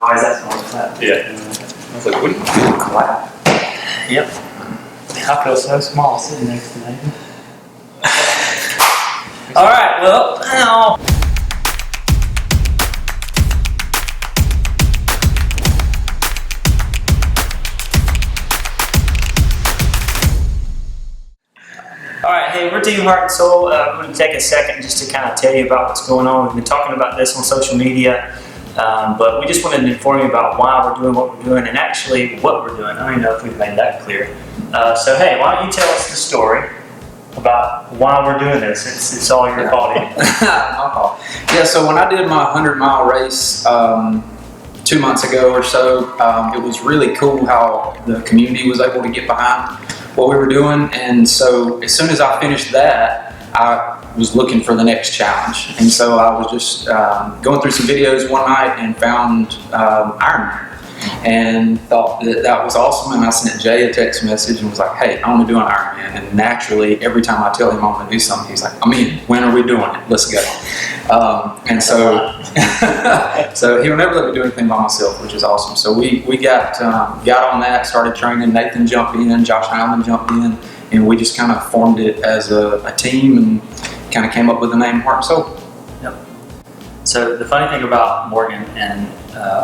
Why is that someone's clap? Yeah. I was like, what are you doing? Clap. Yep. I feel so small sitting next to Nathan. All right, well, now. All right, hey, we're Team Heart and Soul. I'm going to take a second just to kind of tell you about what's going on. We've been talking about this on social media, but we just wanted to inform you about why we're doing what we're doing and actually what we're doing. I don't even know if we've made that clear. So, hey, why don't you tell us the story about why we're doing this? It's all your fault. My fault. Yeah, so when I did my 100-mile race 2 months ago or so, it was really cool how the community was able to get behind what we were doing, and so as soon as I finished that, I was looking for the next challenge, and so I was just going through some videos one night and found IronMen and thought that was awesome, and I sent Jay a text message and was like, hey, I want to do an Ironman. And naturally, every time I tell him I want to do something, he's like, I'm in. When are we doing it? Let's go. And so so he'll never let me do anything by myself, which is awesome. So we got on that, started training. Nathan jumped in, Josh Allen jumped in, and we just kind of formed it as a team and kind of came up with the name Heart and Soul. Yep. So the funny thing about Morgan and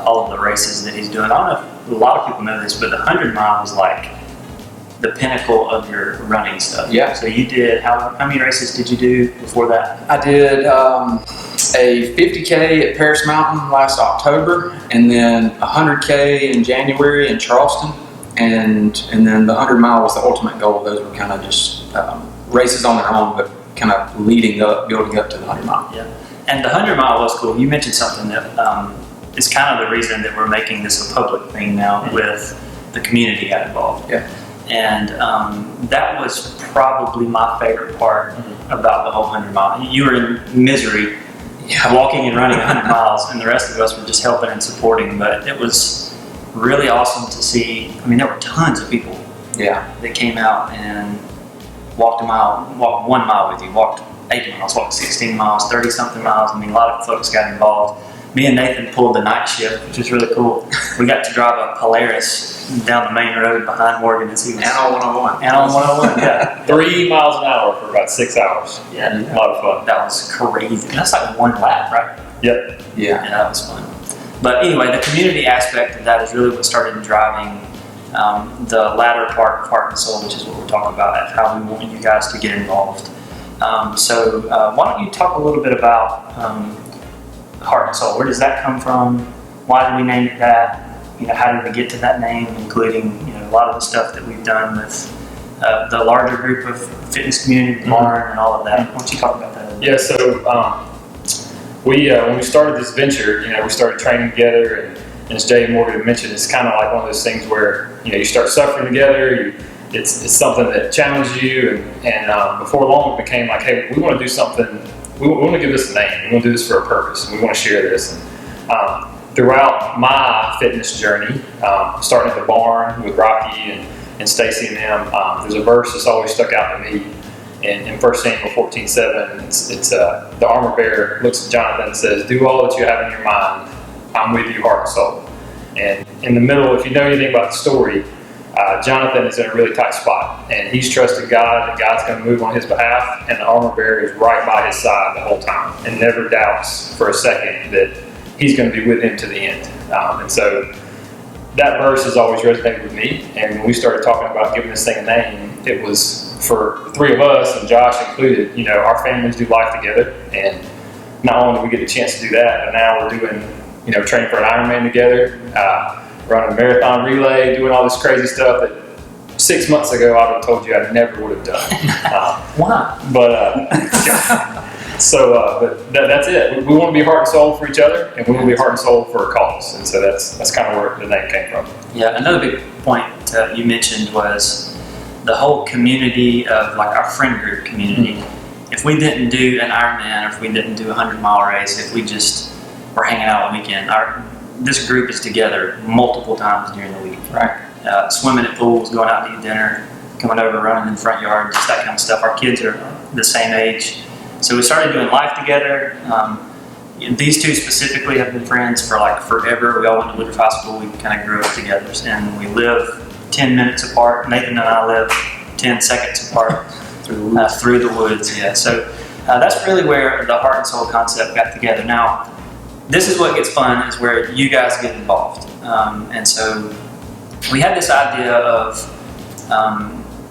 all of the races that he's doing, I don't know if a lot of people know this, but the 100 mile is like the pinnacle of your running stuff. Yeah. So you did, how many races did you do before that? I did a 50K at Paris Mountain last October, and then 100K in January in Charleston, and then the 100 mile was the ultimate goal. Those were kind of just races on their own, but kind of building up to the 100 mile. Yeah. And the 100 mile was cool. You mentioned something that is kind of the reason that we're making this a public thing now, with the community got involved. Yeah. And that was probably my favorite part about the whole 100 mile. You were in misery walking and running 100 miles, and the rest of us were just helping and supporting. But it was really awesome to see. I mean, there were tons of people that came out and walked 1 mile with you, walked 8 miles, walked 16 miles, 30-something miles. I mean, a lot of folks got involved. Me and Nathan pulled the night shift, which was really cool. We got to drive a Polaris down the main road behind Morgan as he was. And on 101. And on 101, yeah. 3 miles an hour for about 6 hours. Yeah. A lot of fun. That was crazy. That's like one lap, right? Yep. Yeah. Yeah, that was fun. But anyway, the community aspect of that is really what started driving the latter part of Heart and Soul, which is what we're talking about, of how we want you guys to get involved. So why don't you talk a little bit about Heart and Soul? Where does that come from? Why did we name it that? You know, how did we get to that name, including a lot of the stuff that we've done with the larger group of fitness community, the barn, and all of that. Why don't you talk about that? Yeah. So when we started this venture, we started training together, and as Jay and Morgan mentioned, it's kind of like one of those things where you start suffering together. It's something that challenges you, and before long it became like, hey, we want to do something. We want to give this a name. We want to do this for a purpose, and we want to share this. And throughout my fitness journey, starting at the barn with Rocky and Stacy and them, there's a verse that's always stuck out to me. In 1 Samuel 14:7, it's the armor bearer looks at Jonathan and says, "Do all that you have in your mind. I'm with you, heart and soul." And in the middle, if you know anything about the story, Jonathan is in a really tight spot, and he's trusted God that God's going to move on his behalf, and the armor bearer is right by his side the whole time and never doubts for a second that he's going to be with him to the end. And so that verse has always resonated with me, and when we started talking about giving this thing a name, it was for the three of us, and Josh included. Our families do life together, and not only do we get the chance to do that, but now we're doing, training for an Ironman together, running a marathon relay, doing all this crazy stuff that 6 months ago I would have told you I never would have done. Why? But that's it. We want to be heart and soul for each other, and we want to be heart and soul for a cause. And so that's kind of where the name came from. Yeah, another big point you mentioned was the whole community of like our friend group community. If we didn't do an Ironman, or if we didn't do a 100-mile race, if we just were hanging out on the weekend, this group is together multiple times during the week. Right. Swimming at pools, going out to eat dinner, coming over, running in the front yard, just that kind of stuff. Our kids are the same age. So we started doing life together, these two specifically have been friends for like forever. We all went to Woodruff High School. We kind of grew up together, and we live 10 minutes apart. Nathan and I live 10 seconds apart through the woods. Yeah, so that's really where the heart and soul concept got together. Now, this is what gets fun, is where you guys get involved. And so we had this idea of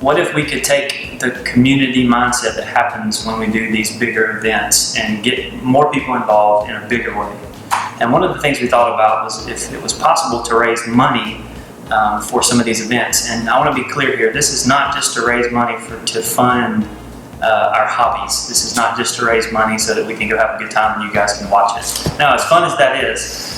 what if we could take the community mindset that happens when we do these bigger events and get more people involved in a bigger way. And one of the things we thought about was if it was possible to raise money for some of these events. And I want to be clear here, this is not just to raise money to fund our hobbies. This is not just to raise money so that we can go have a good time and you guys can watch it. Now, as fun as that is,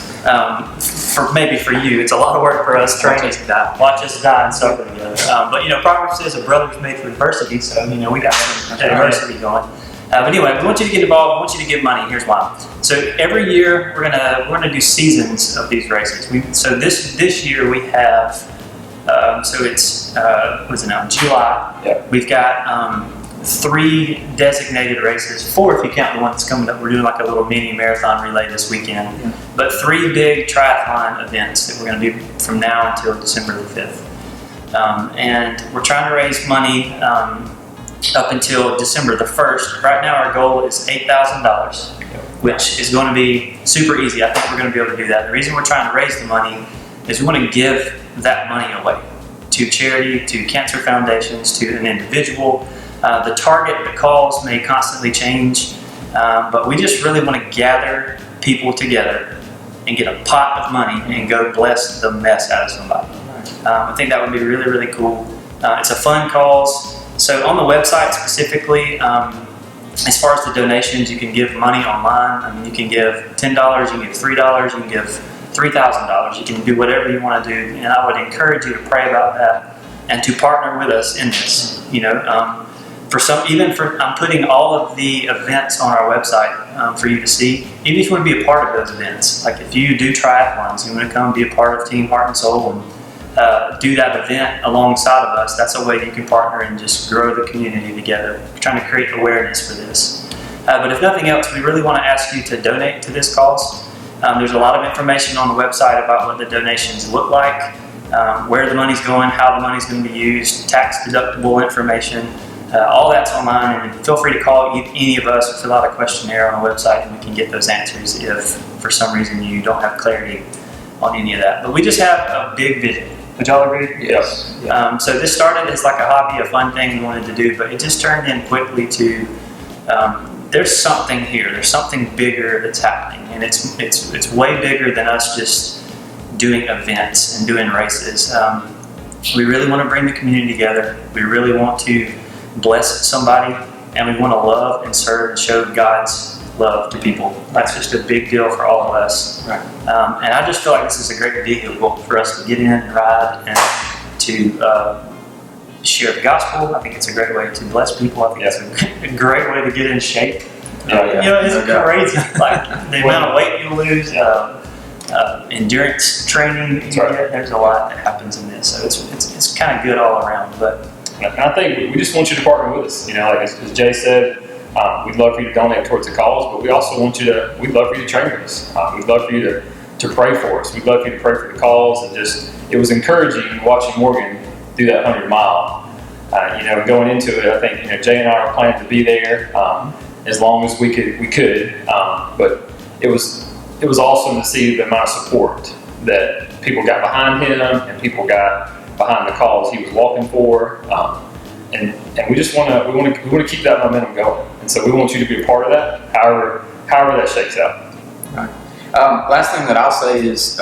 maybe for you, it's a lot of work for us training. Watch us die and suffer together. But you know, Proverbs says a brother's made for adversity, so you know we got some adversity going. But anyway, we want you to get involved. We want you to give money. Here's why. So every year we're gonna do seasons of these races. So this year we have so it's what's it now? July. Yep. We've got 3 designated races, 4 if you count the one that's coming up. We're doing like a little mini marathon relay this weekend, but 3 big triathlon events that we're going to do from now until December the 5th. And we're trying to raise money up until December the 1st. Right now our goal is $8,000, which is going to be super easy. I think we're going to be able to do that. The reason we're trying to raise the money is we want to give that money away to charity, to cancer foundations, to an individual. The target, the calls may constantly change, but we just really want to gather people together and get a pot of money and go bless the mess out of somebody. I think that would be really, really cool. It's a fun cause. So on the website specifically, as far as the donations, you can give money online. I mean, you can give $10, you can give $3, you can give $3,000. You can do whatever you want to do, and I would encourage you to pray about that and to partner with us in this. You know. I'm putting all of the events on our website for you to see. Even if you want to be a part of those events, like if you do triathlons, you want to come be a part of Team Heart and Soul and do that event alongside of us, that's a way you can partner and just grow the community together. We're trying to create awareness for this. But if nothing else, we really want to ask you to donate to this cause. There's a lot of information on the website about what the donations look like, where the money's going, how the money's going to be used, tax deductible information. All that's online, and feel free to call any of us or fill out a questionnaire on the website and we can get those answers if for some reason you don't have clarity on any of that. But we just have a big vision. Would y'all agree? Yes. So this started as like a hobby, a fun thing we wanted to do, but it just turned in quickly to there's something here. There's something bigger that's happening, and it's way bigger than us just doing events and doing races. We really want to bring the community together. We really want to bless somebody, and we want to love and serve and show God's love to people. That's just a big deal for all of us. Right. And I just feel like this is a great vehicle for us to get in and ride and to share the gospel. I think it's a great way to bless people. I think it's a great way to get in shape. You know, it's crazy. Like the amount of weight you lose, endurance training you get. There's a lot that happens in this, so it's kind of good all around. But I think we just want you to partner with us. You know, like as Jay said, we'd love for you to donate towards the cause, but we also want we'd love for you to train with us. We'd love for you to pray for us. We'd love for you to pray for the cause, and it was encouraging watching Morgan do that 100-mile. You know, going into it, I think Jay and I are planning to be there as long as we could. But it was awesome to see the amount of support that people got behind him and people got behind the cause he was walking for, and we just want to keep that momentum going, and so we want you to be a part of that, however that shakes out. Right. Last thing that I'll say is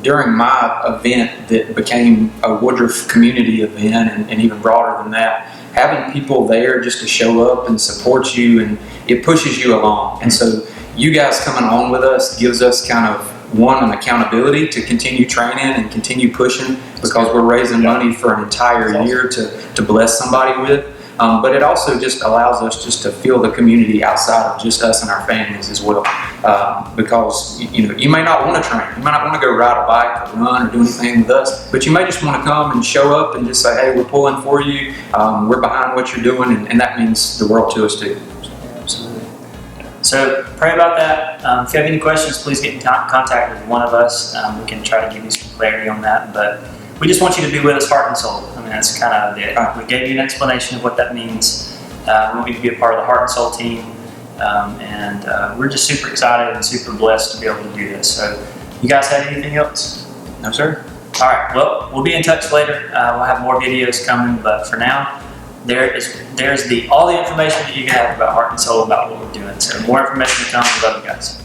during my event that became a Woodruff community event, and even broader than that, having people there just to show up and support you, and it pushes you along. And so you guys coming along with us gives us kind of an accountability to continue training and continue pushing, because we're raising money for an entire year to bless somebody with. But it also just allows us just to feel the community outside of just us and our families as well. Because you may not want to train, you might not want to go ride a bike or run or do anything with us, but you may just want to come and show up and just say, hey, we're pulling for you, we're behind what you're doing, and that means the world to us too. Absolutely. So pray about that. If you have any questions, please get in contact with one of us. We can try to give you some clarity on that. But we just want you to be with us heart and soul. I mean, that's kind of it. We gave you an explanation of what that means. We want you to be a part of the heart and soul team. We're just super excited and super blessed to be able to do this. So you guys have anything else? No, sir. All right, well, we'll be in touch later. We'll have more videos coming, but for now, there's all the information that you can have about heart and soul about what we're doing. So more information to come. We love you guys.